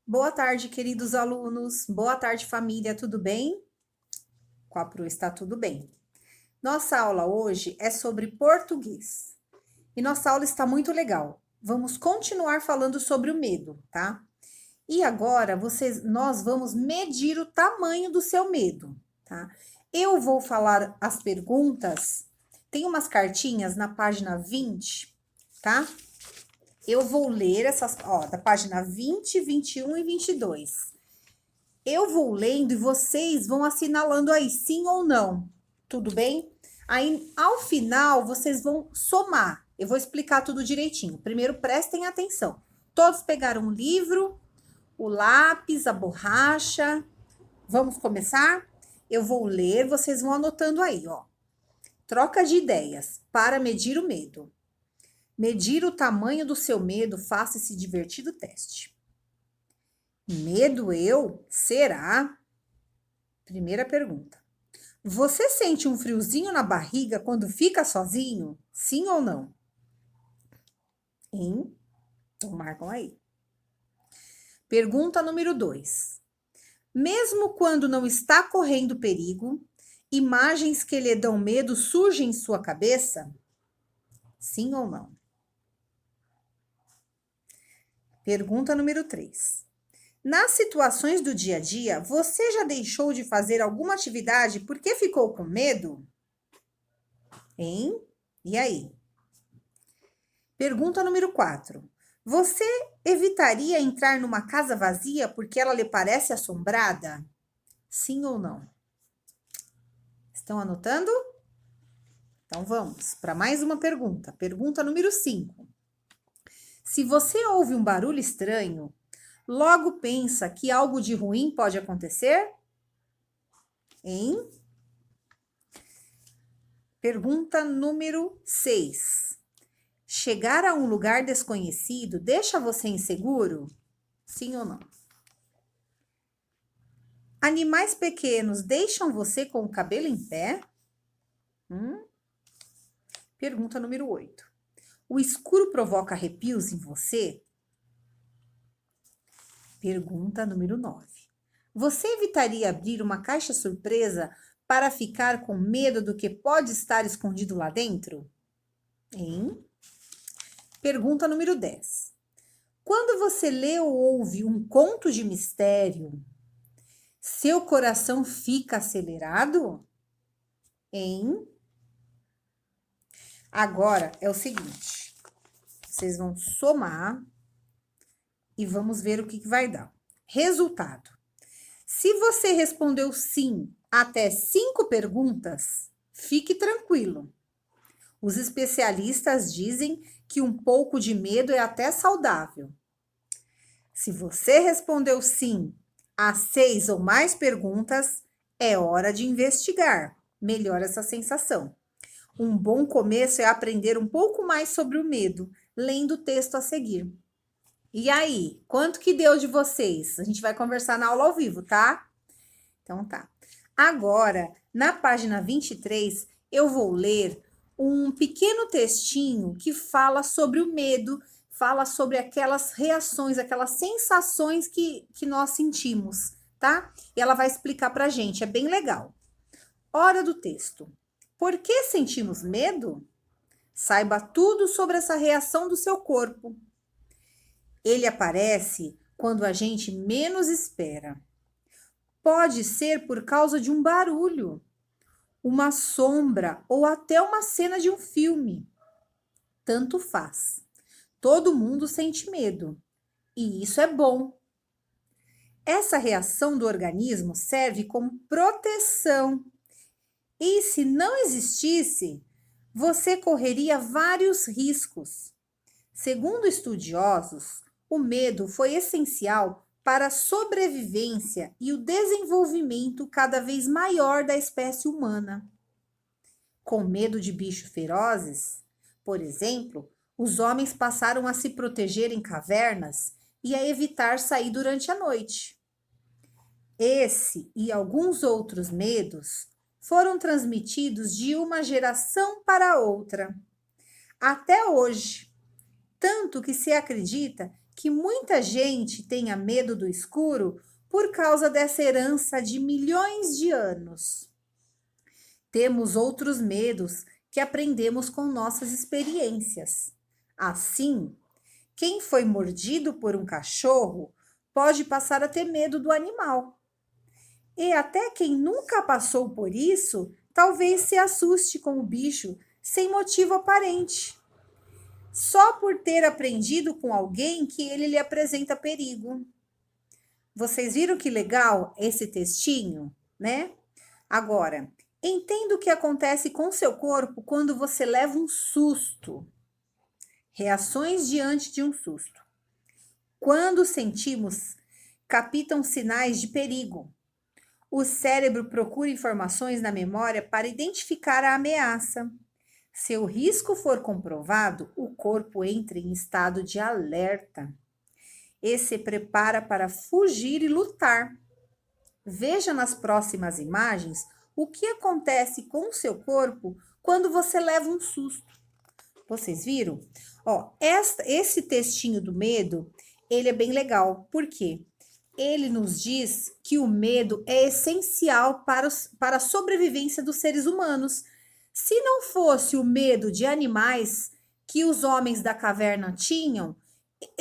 Boa tarde, queridos alunos. Boa tarde, família. Tudo bem? Com a Pro está tudo bem. Nossa aula hoje é sobre português. E nossa aula está muito legal. Vamos continuar falando sobre o medo, tá? E agora nós vamos medir o tamanho do seu medo, tá? Eu vou falar as perguntas. Tem umas cartinhas na página 20, tá? Eu vou ler essas, ó, da página 20, 21 e 22. Eu vou lendo e vocês vão assinalando aí sim ou não. Tudo bem? Aí, ao final, vocês vão somar. Eu vou explicar tudo direitinho. Primeiro, prestem atenção. Todos pegaram o livro, o lápis, a borracha. Vamos começar? Eu vou ler, vocês vão anotando aí, ó. Troca de ideias para medir o medo. Medir o tamanho do seu medo, faça esse divertido teste. Medo eu? Será? Primeira pergunta. Você sente um friozinho na barriga quando fica sozinho? Sim ou não? Hein? Então marcam aí. Pergunta número 2. Mesmo quando não está correndo perigo, imagens que lhe dão medo surgem em sua cabeça? Sim ou não? Pergunta número 3. Nas situações do dia a dia, você já deixou de fazer alguma atividade porque ficou com medo? Hein? E aí? Pergunta número 4. Você evitaria entrar numa casa vazia porque ela lhe parece assombrada? Sim ou não? Estão anotando? Então vamos para mais uma pergunta. Pergunta número 5. Se você ouve um barulho estranho, logo pensa que algo de ruim pode acontecer? Hein? Pergunta número 6. Chegar a um lugar desconhecido deixa você inseguro? Sim ou não? Animais pequenos deixam você com o cabelo em pé? Pergunta número 8. O escuro provoca arrepios em você? Pergunta número 9. Você evitaria abrir uma caixa surpresa para ficar com medo do que pode estar escondido lá dentro? Hein? Pergunta número 10. Quando você lê ou ouve um conto de mistério, seu coração fica acelerado? Hein? Agora é o seguinte, vocês vão somar e vamos ver o que vai dar. Resultado. Se você respondeu sim até 5 perguntas, fique tranquilo. Os especialistas dizem que um pouco de medo é até saudável. Se você respondeu sim a 6 ou mais perguntas, é hora de investigar melhor essa sensação. Um bom começo é aprender um pouco mais sobre o medo, lendo o texto a seguir. E aí, quanto que deu de vocês? A gente vai conversar na aula ao vivo, tá? Então tá. Agora, na página 23, eu vou ler um pequeno textinho que fala sobre o medo, fala sobre aquelas reações, aquelas sensações que nós sentimos, tá? E ela vai explicar pra gente, é bem legal. Hora do texto. Por que sentimos medo? Saiba tudo sobre essa reação do seu corpo. Ele aparece quando a gente menos espera. Pode ser por causa de um barulho, uma sombra ou até uma cena de um filme. Tanto faz. Todo mundo sente medo, e isso é bom. Essa reação do organismo serve como proteção. E se não existisse, você correria vários riscos. Segundo estudiosos, o medo foi essencial para a sobrevivência e o desenvolvimento cada vez maior da espécie humana. Com medo de bichos ferozes, por exemplo, os homens passaram a se proteger em cavernas e a evitar sair durante a noite. Esse e alguns outros medos foram transmitidos de uma geração para outra, até hoje, tanto que se acredita que muita gente tenha medo do escuro por causa dessa herança de milhões de anos. Temos outros medos que aprendemos com nossas experiências. Assim, quem foi mordido por um cachorro pode passar a ter medo do animal. E até quem nunca passou por isso, talvez se assuste com o bicho sem motivo aparente, só por ter aprendido com alguém que ele lhe apresenta perigo. Vocês viram que legal esse textinho, né? Agora, entenda o que acontece com seu corpo quando você leva um susto. Reações diante de um susto. Quando sentimos, captam sinais de perigo. O cérebro procura informações na memória para identificar a ameaça. Se o risco for comprovado, o corpo entra em estado de alerta e se prepara para fugir e lutar. Veja nas próximas imagens o que acontece com o seu corpo quando você leva um susto. Vocês viram? Ó, esse textinho do medo, ele é bem legal. Por quê? Ele nos diz que o medo é essencial para a sobrevivência dos seres humanos. Se não fosse o medo de animais que os homens da caverna tinham,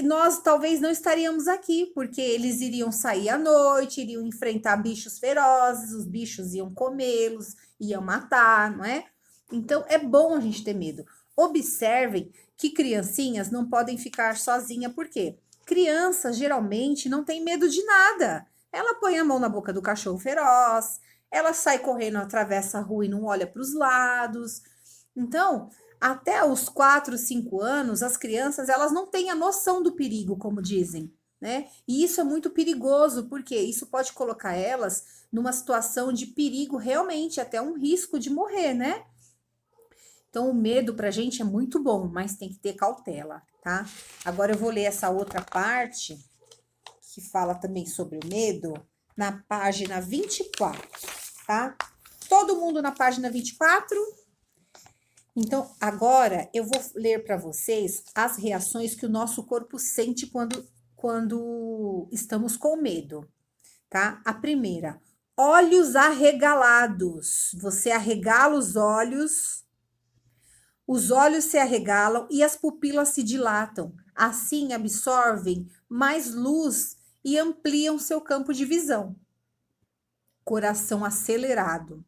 nós talvez não estaríamos aqui, porque eles iriam sair à noite, iriam enfrentar bichos ferozes, os bichos iam comê-los, iam matar, não é? Então, é bom a gente ter medo. Observem que criancinhas não podem ficar sozinhas, por quê? Criança geralmente não tem medo de nada. Ela põe a mão na boca do cachorro feroz, ela sai correndo, atravessa a rua e não olha para os lados. Então, até os 4, 5 anos, as crianças, elas não têm a noção do perigo, como dizem, né? E isso é muito perigoso, porque isso pode colocar elas numa situação de perigo realmente, até um risco de morrer, né? Então, o medo pra gente é muito bom, mas tem que ter cautela, tá? Agora eu vou ler essa outra parte, que fala também sobre o medo, na página 24, tá? Todo mundo na página 24? Então, agora eu vou ler para vocês as reações que o nosso corpo sente quando estamos com medo, tá? A primeira, olhos arregalados. Você arregala os olhos se arregalam e as pupilas se dilatam. Assim, absorvem mais luz e ampliam seu campo de visão. Coração acelerado.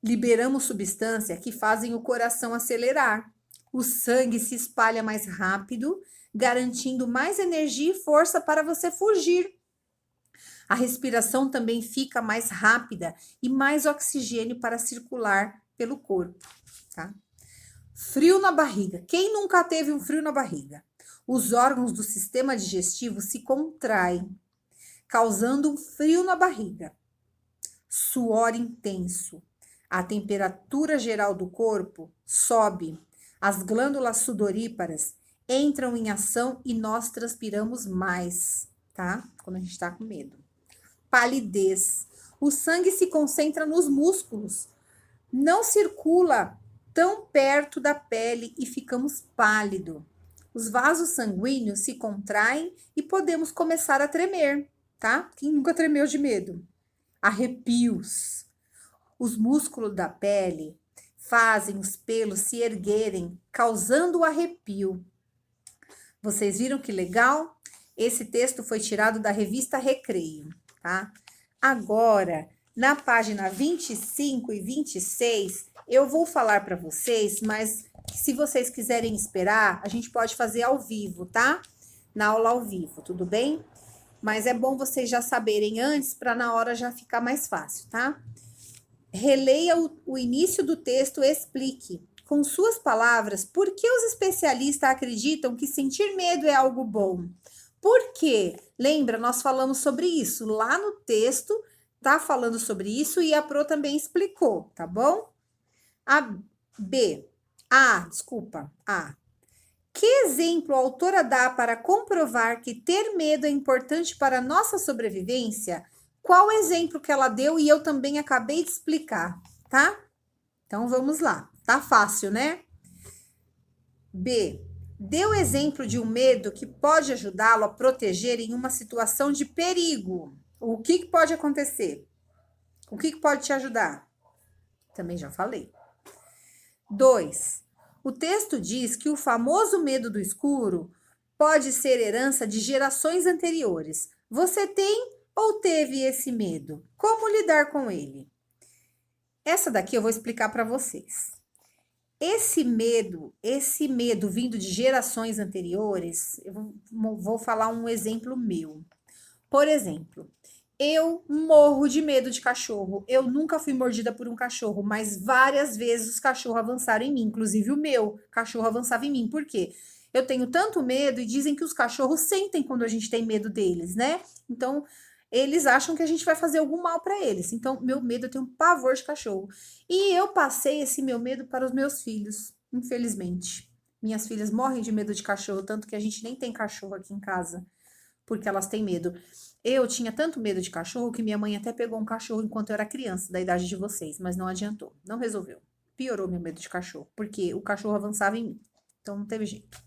Liberamos substâncias que fazem o coração acelerar. O sangue se espalha mais rápido, garantindo mais energia e força para você fugir. A respiração também fica mais rápida e mais oxigênio para circular pelo corpo, tá? Frio na barriga. Quem nunca teve um frio na barriga? Os órgãos do sistema digestivo se contraem, causando um frio na barriga. Suor intenso. A temperatura geral do corpo sobe. As glândulas sudoríparas entram em ação e nós transpiramos mais, tá? Quando a gente tá com medo. Palidez. O sangue se concentra nos músculos. Não circula tão perto da pele e ficamos pálidos. Os vasos sanguíneos se contraem e podemos começar a tremer, tá? Quem nunca tremeu de medo? Arrepios. Os músculos da pele fazem os pelos se erguerem, causando o arrepio. Vocês viram que legal? Esse texto foi tirado da revista Recreio, tá? Agora, na página 25 e 26, eu vou falar para vocês, mas se vocês quiserem esperar, a gente pode fazer ao vivo, tá? Na aula ao vivo, tudo bem? Mas é bom vocês já saberem antes, para na hora já ficar mais fácil, tá? Releia o início do texto e explique, com suas palavras, por que os especialistas acreditam que sentir medo é algo bom. Por quê? Lembra, nós falamos sobre isso lá no texto, tá falando sobre isso e a Pro também explicou, tá bom? A. Que exemplo a autora dá para comprovar que ter medo é importante para a nossa sobrevivência? Qual o exemplo que ela deu e eu também acabei de explicar, tá? Então, vamos lá. Tá fácil, né? B. Dê o exemplo de um medo que pode ajudá-lo a proteger em uma situação de perigo. O que pode acontecer? O que pode te ajudar? Também já falei. 2. O texto diz que o famoso medo do escuro pode ser herança de gerações anteriores. Você tem ou teve esse medo? Como lidar com ele? Essa daqui eu vou explicar para vocês. Esse medo vindo de gerações anteriores, eu vou falar um exemplo meu. Por exemplo, eu morro de medo de cachorro. Eu nunca fui mordida por um cachorro, mas várias vezes os cachorros avançaram em mim, inclusive o meu cachorro avançava em mim. Por quê? Eu tenho tanto medo e dizem que os cachorros sentem quando a gente tem medo deles, né? Então, eles acham que a gente vai fazer algum mal para eles. Então, meu medo, eu tenho um pavor de cachorro. E eu passei esse meu medo para os meus filhos, infelizmente. Minhas filhas morrem de medo de cachorro, tanto que a gente nem tem cachorro aqui em casa, porque elas têm medo. Eu tinha tanto medo de cachorro que minha mãe até pegou um cachorro enquanto eu era criança, da idade de vocês, mas não adiantou, não resolveu. Piorou meu medo de cachorro, porque o cachorro avançava em mim. Então não teve jeito.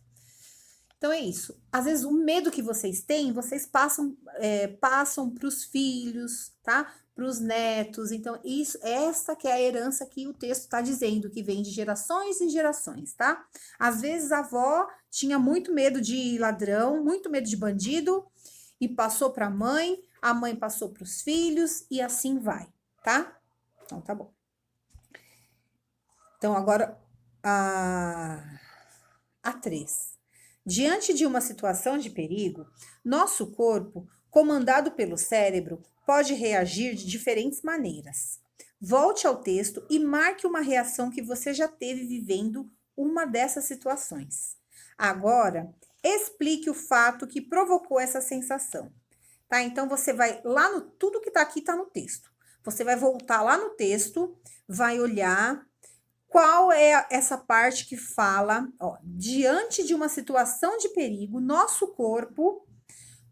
Então é isso. Às vezes o medo que vocês têm, vocês passam para os filhos, tá? Para os netos. Então, essa que é a herança que o texto está dizendo, que vem de gerações e gerações, tá? Às vezes a avó tinha muito medo de ladrão, muito medo de bandido, e passou para a mãe passou para os filhos, e assim vai, tá? Então, tá bom. Então, agora a 3. Diante de uma situação de perigo, nosso corpo, comandado pelo cérebro, pode reagir de diferentes maneiras. Volte ao texto e marque uma reação que você já teve vivendo uma dessas situações. Agora, explique o fato que provocou essa sensação. Tá? Então, você vai lá no... Tudo que tá aqui tá no texto. Você vai voltar lá no texto, vai olhar qual é essa parte que fala, ó, diante de uma situação de perigo, nosso corpo,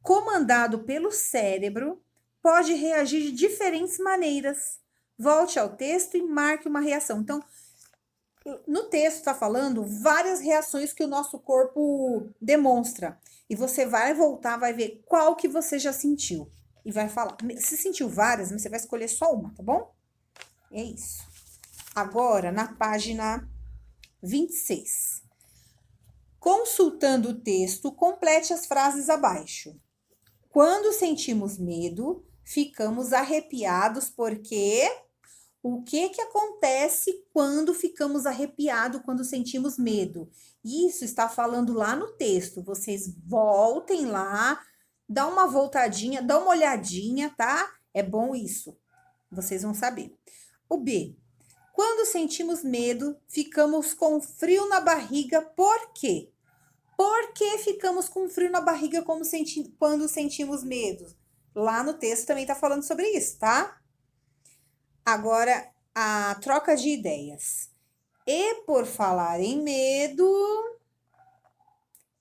comandado pelo cérebro, pode reagir de diferentes maneiras. Volte ao texto e marque uma reação. Então, no texto está falando várias reações que o nosso corpo demonstra. E você vai voltar, vai ver qual que você já sentiu. E vai falar. Se sentiu várias, você vai escolher só uma, tá bom? É isso. Agora, na página 26. Consultando o texto, complete as frases abaixo. Quando sentimos medo, ficamos arrepiados porque... O que acontece quando ficamos arrepiados, quando sentimos medo? Isso está falando lá no texto. Vocês voltem lá, dá uma voltadinha, dá uma olhadinha, tá? É bom isso. Vocês vão saber. O B. Quando sentimos medo, ficamos com frio na barriga. Por quê? Por que ficamos com frio na barriga quando sentimos medo? Lá no texto também está falando sobre isso, tá? Agora, a troca de ideias. E por falar em medo,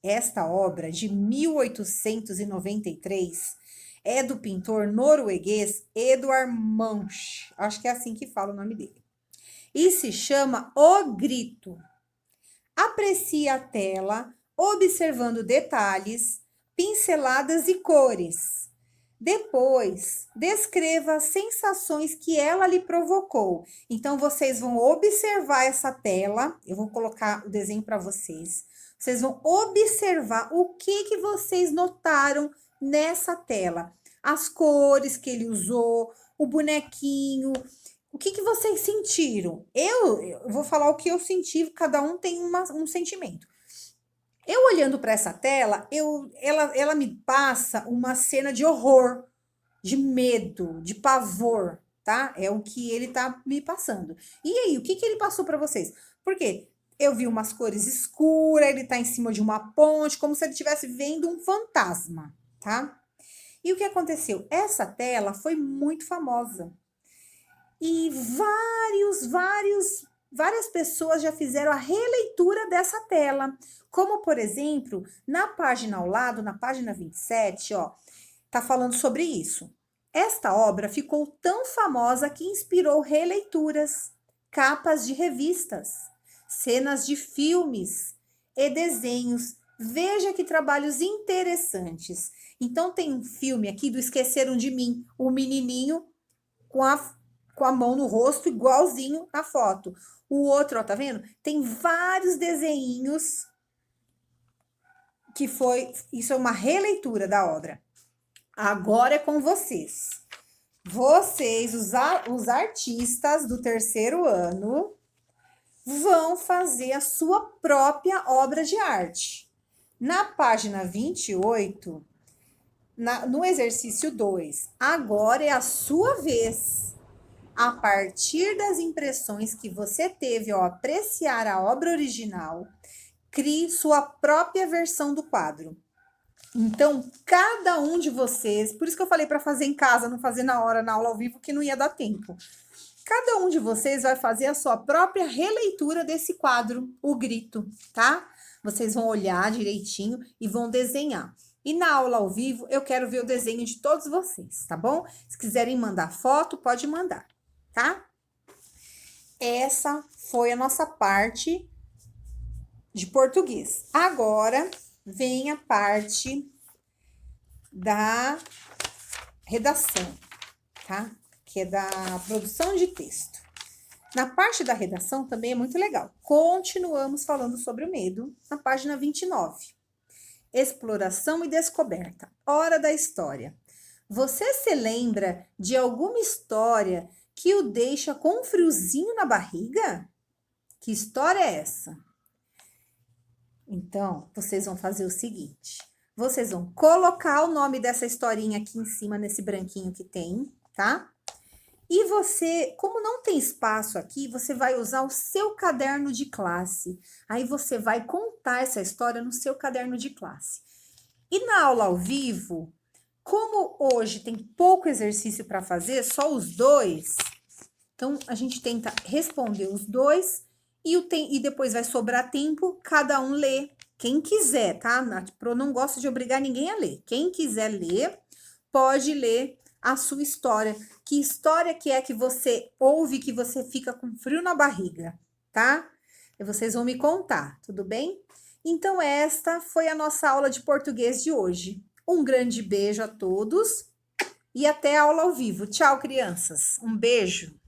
esta obra de 1893 é do pintor norueguês Edvard Munch. Acho que é assim que fala o nome dele. E se chama O Grito. Aprecie a tela, observando detalhes, pinceladas e cores. Depois, descreva as sensações que ela lhe provocou. Então, vocês vão observar essa tela. Eu vou colocar o desenho para vocês. Vocês vão observar o que vocês notaram nessa tela. As cores que ele usou, o bonequinho. O que vocês sentiram? Eu vou falar o que eu senti, cada um tem um sentimento. Eu olhando para essa tela, ela me passa uma cena de horror, de medo, de pavor, tá? É o que ele tá me passando. E aí, o que ele passou para vocês? Porque eu vi umas cores escuras, ele tá em cima de uma ponte, como se ele estivesse vendo um fantasma, tá? E o que aconteceu? Essa tela foi muito famosa. E várias pessoas já fizeram a releitura dessa tela. Como, por exemplo, na página ao lado, na página 27, ó, tá falando sobre isso. Esta obra ficou tão famosa que inspirou releituras, capas de revistas, cenas de filmes e desenhos. Veja que trabalhos interessantes. Então, tem um filme aqui do Esqueceram de Mim, o menininho com a mão no rosto, igualzinho na foto. O outro, ó, tá vendo? Tem vários desenhinhos que isso é uma releitura da obra. Agora é com vocês. Vocês, os artistas do 3º ano, vão fazer a sua própria obra de arte. Na página 28, no exercício 2, agora é a sua vez. A partir das impressões que você teve ao apreciar a obra original, crie sua própria versão do quadro. Então, cada um de vocês, por isso que eu falei para fazer em casa, não fazer na aula ao vivo, que não ia dar tempo. Cada um de vocês vai fazer a sua própria releitura desse quadro, O Grito, tá? Vocês vão olhar direitinho e vão desenhar. E na aula ao vivo, eu quero ver o desenho de todos vocês, tá bom? Se quiserem mandar foto, pode mandar, tá? Essa foi a nossa parte de português. Agora, vem a parte da redação, tá? Que é da produção de texto. Na parte da redação também é muito legal. Continuamos falando sobre o medo na página 29. Exploração e descoberta. Hora da história. Você se lembra de alguma história que o deixa com um friozinho na barriga? Que história é essa? Então, vocês vão fazer o seguinte. Vocês vão colocar o nome dessa historinha aqui em cima, nesse branquinho que tem, tá? E você, como não tem espaço aqui, você vai usar o seu caderno de classe. Aí você vai contar essa história no seu caderno de classe. E na aula ao vivo, como hoje tem pouco exercício para fazer, só os 2, então a gente tenta responder os 2 e depois vai sobrar tempo, cada um lê. Quem quiser, tá? A Pro não gosta de obrigar ninguém a ler. Quem quiser ler, pode ler a sua história. Que história que é que você ouve que você fica com frio na barriga, tá? E vocês vão me contar, tudo bem? Então, esta foi a nossa aula de português de hoje. Um grande beijo a todos e até a aula ao vivo. Tchau, crianças. Um beijo.